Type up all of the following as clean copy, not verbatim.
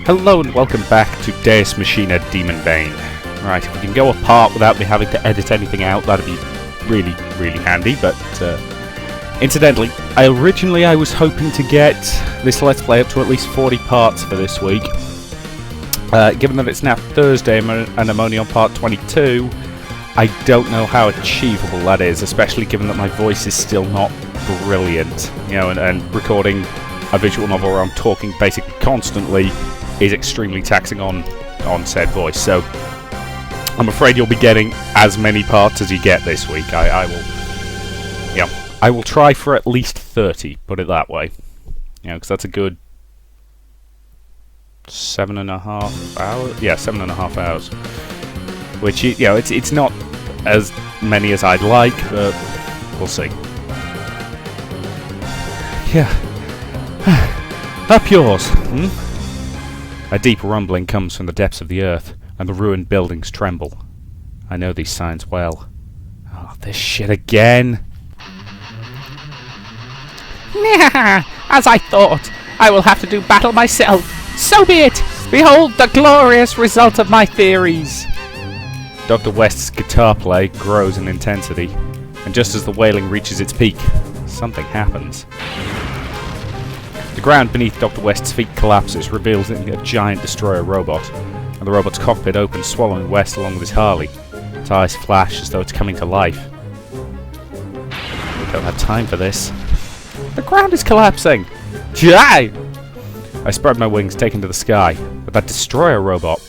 Hello and welcome back to Deus Machina Demonbane. Right, if we can go apart without me having to edit anything out, that'd be really, really handy, but incidentally, I was hoping to get this Let's Play up to at least 40 parts for this week. Given that it's now Thursday and I'm only on part 22, I don't know how achievable that is, especially given that my voice is still not brilliant. You know, and recording a visual novel where I'm talking basically constantly is extremely taxing on said voice. So I'm afraid you'll be getting as many parts as you get this week. I will try for at least 30, put it that way. You know, because that's a good 7.5 hours. Yeah, 7.5 hours. Which, you know, it's not as many as I'd like, but we'll see. Yeah. Up yours, hmm? A deep rumbling comes from the depths of the earth, and the ruined buildings tremble. I know these signs well. Oh, this shit again! As I thought, I will have to do battle myself. So be it! Behold the glorious result of my theories! Dr. West's guitar play grows in intensity, and just as the wailing reaches its peak, something happens. The ground beneath Dr. West's feet collapses, revealing a giant destroyer robot, and the robot's cockpit opens, swallowing West along with his Harley. Its eyes flash as though it's coming to life. We don't have time for this. The ground is collapsing! Jai! I spread my wings, taking to the sky, but that destroyer robot.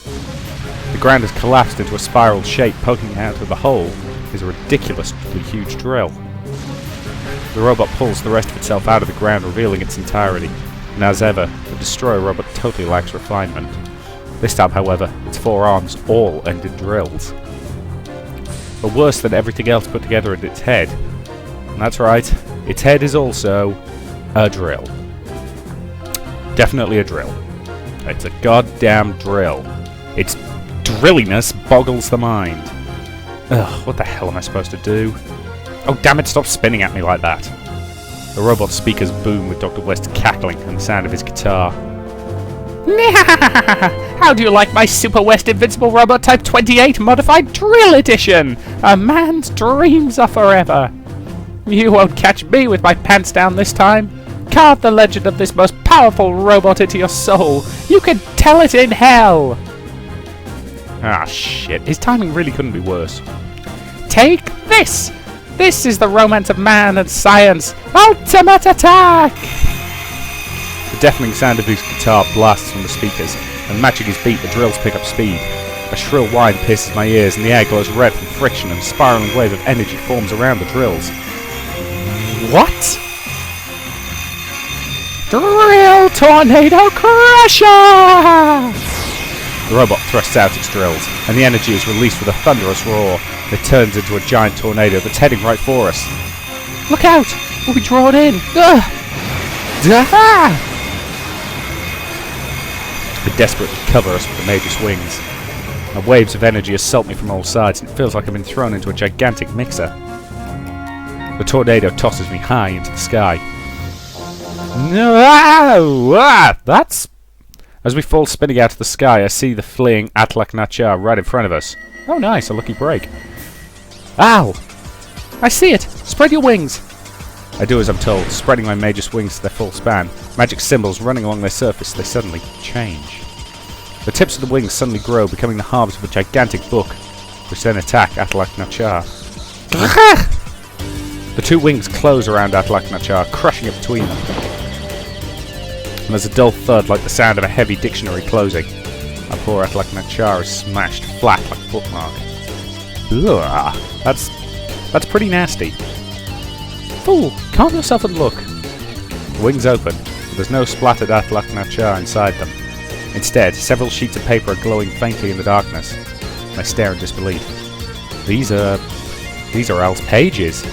The ground has collapsed into a spiral shape, poking out of the hole is a ridiculously huge drill. The robot pulls the rest of itself out of the ground, revealing its entirety, and as ever, the destroyer robot totally lacks refinement. This time, however, its four arms all end in drills. But worse than everything else put together in its head. And that's right, its head is also a drill. Definitely a drill. It's a goddamn drill. Its drilliness boggles the mind. Ugh, what the hell am I supposed to do? Oh damn it, stop spinning at me like that. The robot's speakers boom with Dr. West cackling and the sound of his guitar. How do you like my Super West Invincible Robot Type 28 Modified Drill Edition? A man's dreams are forever. You won't catch me with my pants down this time. Carve the legend of this most powerful robot into your soul. You can tell it in hell. Ah, shit. His timing really couldn't be worse. Take this! This is the romance of man and science. Ultimate attack! The deafening sound of his guitar blasts from the speakers, and matching his beat, the drills pick up speed. A shrill whine pierces my ears, and the air glows red from friction, and a spiraling wave of energy forms around the drills. What? Drill Tornado Crusher! The robot thrusts out its drills, and the energy is released with a thunderous roar. It turns into a giant tornado that's heading right for us. Look out! We'll be drawn in! Ugh. They desperately cover us with the Major's wings. And waves of energy assault me from all sides, and it feels like I've been thrown into a gigantic mixer. The tornado tosses me high into the sky. That's... As we fall spinning out of the sky, I see the fleeing Atlak-Nachar right in front of us. Oh nice, a lucky break. Ow! I see it! Spread your wings! I do as I'm told, spreading my Magus wings to their full span. Magic symbols running along their surface, they suddenly change. The tips of the wings suddenly grow, becoming the halves of a gigantic book, which then attack Atlak-Nachar. The two wings close around Atlak-Nachar, crushing it between them. And there's a dull thud like the sound of a heavy dictionary closing. Our poor Atlak-Nachar is smashed flat like a bookmark. Ugh, that's pretty nasty. Fool, calm yourself and look. The wings open, but there's no splattered Atlak-Nachar inside them. Instead, several sheets of paper are glowing faintly in the darkness. I stare in disbelief. These are Al's pages.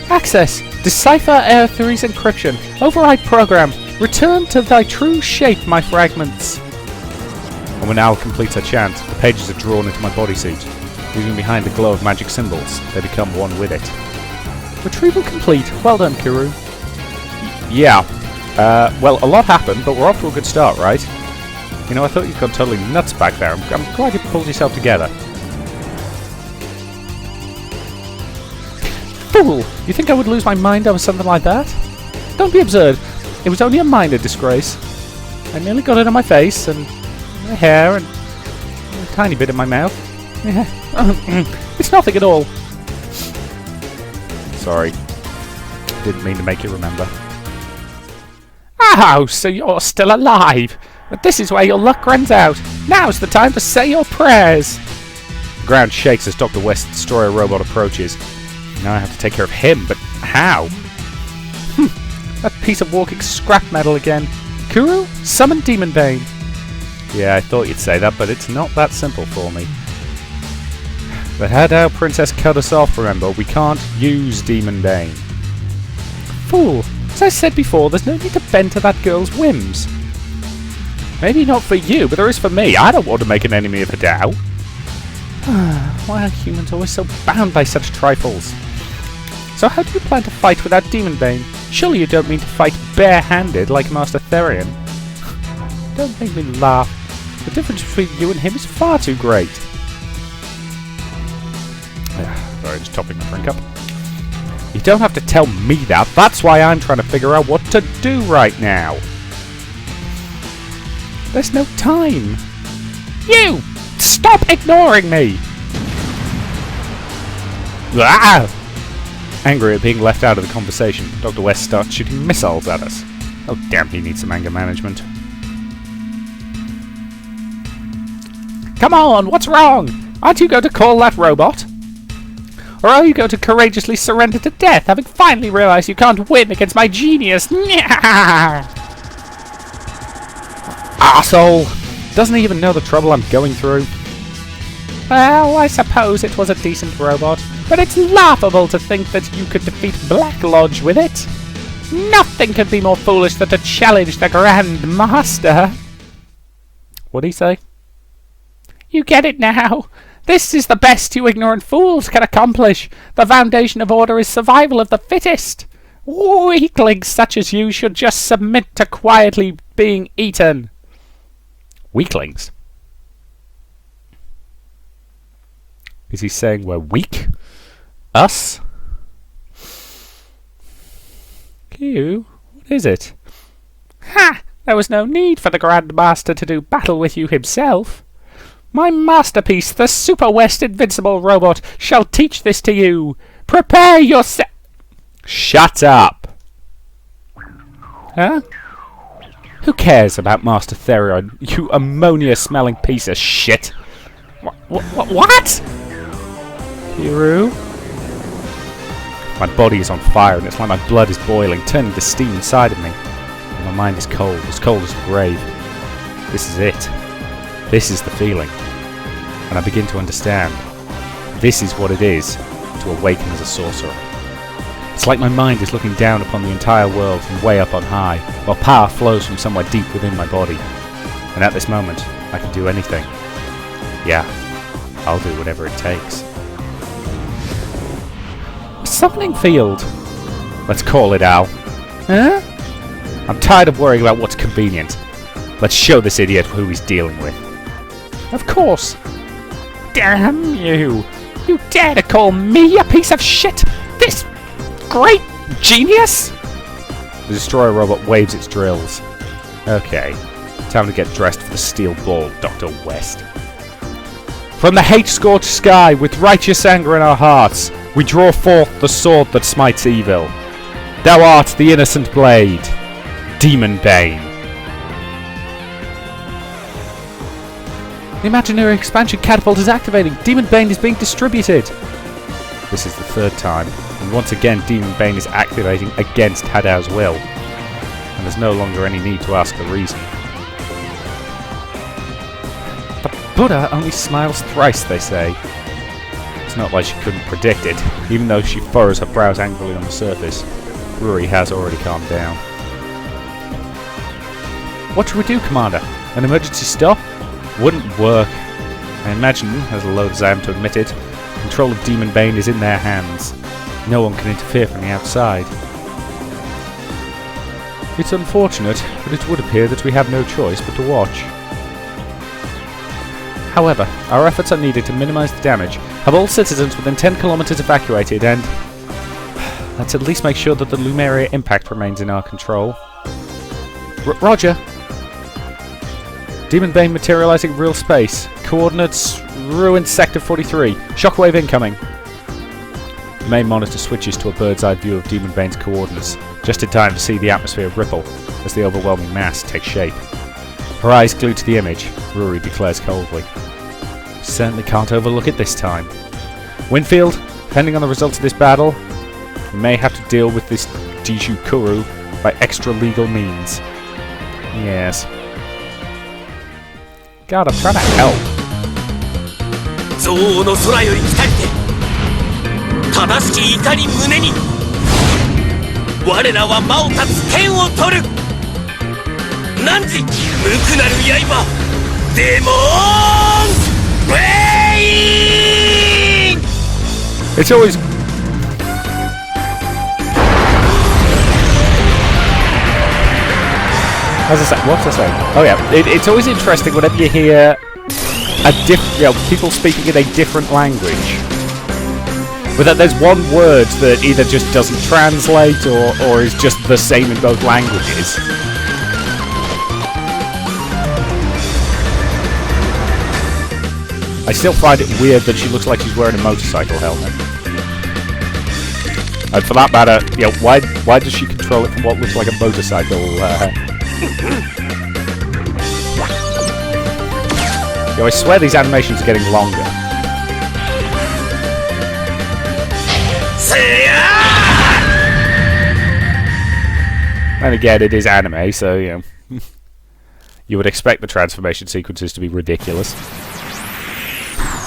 Access! Decipher Air3's encryption. Override program. Return to thy true shape, my fragments. And when Al completes her chant, the pages are drawn into my bodysuit. Leaving behind the glow of magic symbols, they become one with it. Retrieval complete. Well done, Kiru. Yeah. Well, a lot happened, but we're off to a good start, right? You know, I thought you'd gone totally nuts back there. I'm glad you pulled yourself together. Fool! You think I would lose my mind over something like that? Don't be absurd. It was only a minor disgrace. I nearly got it on my face, and my hair, and a tiny bit in my mouth. It's nothing at all. Sorry. Didn't mean to make you remember. Oh, so you're still alive. But this is where your luck runs out. Now's the time to say your prayers. The ground shakes as Dr. West's destroyer robot approaches. Now I have to take care of him, but how? That piece of walking scrap metal again. Kuru, summon Demonbane. Yeah, I thought you'd say that, but it's not that simple for me. But had our princess cut us off, remember, we can't use Demonbane. Fool! As I said before, there's no need to bend to that girl's whims. Maybe not for you, but there is for me. I don't want to make an enemy of Adao. Why are humans always so bound by such trifles? So how do you plan to fight without Demonbane? Surely you don't mean to fight bare-handed like Master Therion? Don't make me laugh. The difference between you and him is far too great. Sorry, just topping my drink up. You don't have to tell me that. That's why I'm trying to figure out what to do right now. There's no time. You! Stop ignoring me! Ah! Angry at being left out of the conversation, Dr. West starts shooting missiles at us. Oh damn, he needs some anger management. Come on, what's wrong? Aren't you going to call that robot? Or are you going to courageously surrender to death, having finally realized you can't win against my genius? Arsehole! Doesn't he even know the trouble I'm going through? Well, I suppose it was a decent robot, but it's laughable to think that you could defeat Black Lodge with it. Nothing could be more foolish than to challenge the Grand Master. What'd he say? You get it now. This is the best you ignorant fools can accomplish. The foundation of order is survival of the fittest. Weaklings such as you should just submit to quietly being eaten. Weaklings? Is he saying we're weak? Us? You? What is it? Ha! There was no need for the Grand Master to do battle with you himself. My masterpiece, the Super West Invincible Robot, shall teach this to you. Prepare yourself. Shut up! Huh? Who cares about Master Therion, you ammonia-smelling piece of shit? What? Kuru? My body is on fire and it's like my blood is boiling, turning to steam inside of me. And my mind is cold as the grave. This is it. This is the feeling. And I begin to understand. This is what it is to awaken as a sorcerer. It's like my mind is looking down upon the entire world from way up on high, while power flows from somewhere deep within my body. And at this moment, I can do anything. Yeah, I'll do whatever it takes. A summoning field. Let's call it, Al. Huh? I'm tired of worrying about what's convenient. Let's show this idiot who he's dealing with. Of course. Damn you! You dare to call me a piece of shit? This great genius? The destroyer robot waves its drills. Okay, time to get dressed for the steel ball, Dr. West. From the hate-scorched sky, with righteous anger in our hearts, we draw forth the sword that smites evil. Thou art the innocent blade, Demonbane. The imaginary expansion catapult is activating. Demonbane is being distributed. This is the third time, and once again Demonbane is activating against Hadao's will. And there's no longer any need to ask the reason. The Buddha only smiles thrice, they say. It's not like she couldn't predict it, even though she furrows her brows angrily on the surface. Ruri has already calmed down. What should we do, Commander? An emergency stop? Wouldn't work. I imagine, as loath as I am to admit it, control of Demonbane is in their hands. No one can interfere from the outside. It's unfortunate, but it would appear that we have no choice but to watch. However, our efforts are needed to minimize the damage, have all citizens within 10 kilometers evacuated, and let's at least make sure that the Lumeria impact remains in our control. Roger. Demonbane materializing in real space. Coordinates ruined sector 43. Shockwave incoming. The main monitor switches to a bird's eye view of Demonbane's coordinates, just in time to see the atmosphere ripple as the overwhelming mass takes shape. Her eyes glued to the image, Rory declares coldly. Certainly can't overlook it this time. Winfield, depending on the results of this battle, we may have to deal with this Deus Kuru by extra-legal means. Yes. God, I'm trying to help. 憎悪の空より来たりて正しき怒り胸に我らは魔を立つ剣を取る汝無垢なる刃デモンウェイ It's always... As I say, what's I saying? Oh yeah, it's always interesting whenever you hear people speaking in a different language. But that there's one word that either just doesn't translate or is just the same in both languages. I still find it weird that she looks like she's wearing a motorcycle helmet. And for that matter, you know, why does she control it from what looks like a motorcycle? I swear these animations are getting longer. And again, it is anime, so, you know, you would expect the transformation sequences to be ridiculous.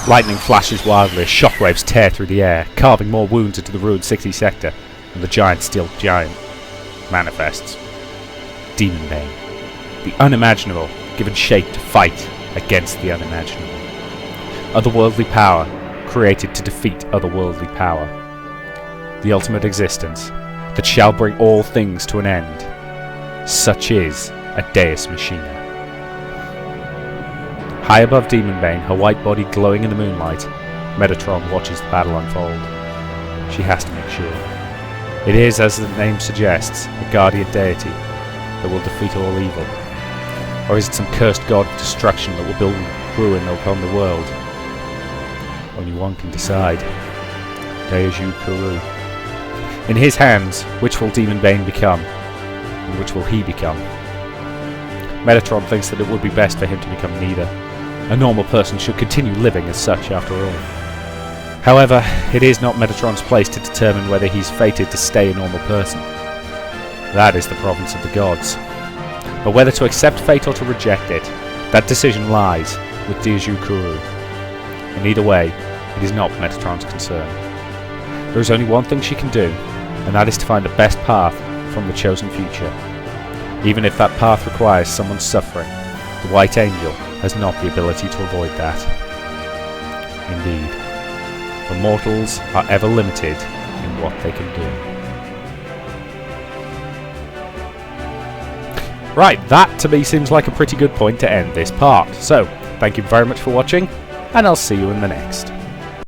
Lightning flashes wildly as shockwaves tear through the air, carving more wounds into the ruined 60 sector, and the giant steel giant manifests. Demonbane. The unimaginable, given shape to fight against the unimaginable. Otherworldly power, created to defeat otherworldly power. The ultimate existence, that shall bring all things to an end. Such is a Deus Machina. High above Demonbane, her white body glowing in the moonlight, Metatron watches the battle unfold. She has to make sure. It is, as the name suggests, a guardian deity that will defeat all evil. Or is it some cursed god of destruction that will build ruin upon the world? Only one can decide. Deus Kuru. In his hands, which will Demonbane become? And which will he become? Metatron thinks that it would be best for him to become neither. A normal person should continue living as such after all. However, it is not Metatron's place to determine whether he's fated to stay a normal person. That is the province of the gods. But whether to accept fate or to reject it, that decision lies with Deus Kuru. In either way, it is not Metatron's concern. There is only one thing she can do, and that is to find the best path from the chosen future. Even if that path requires someone's suffering, the White Angel has not the ability to avoid that. Indeed. For mortals are ever limited in what they can do. Right, that to me seems like a pretty good point to end this part. So, thank you very much for watching, and I'll see you in the next.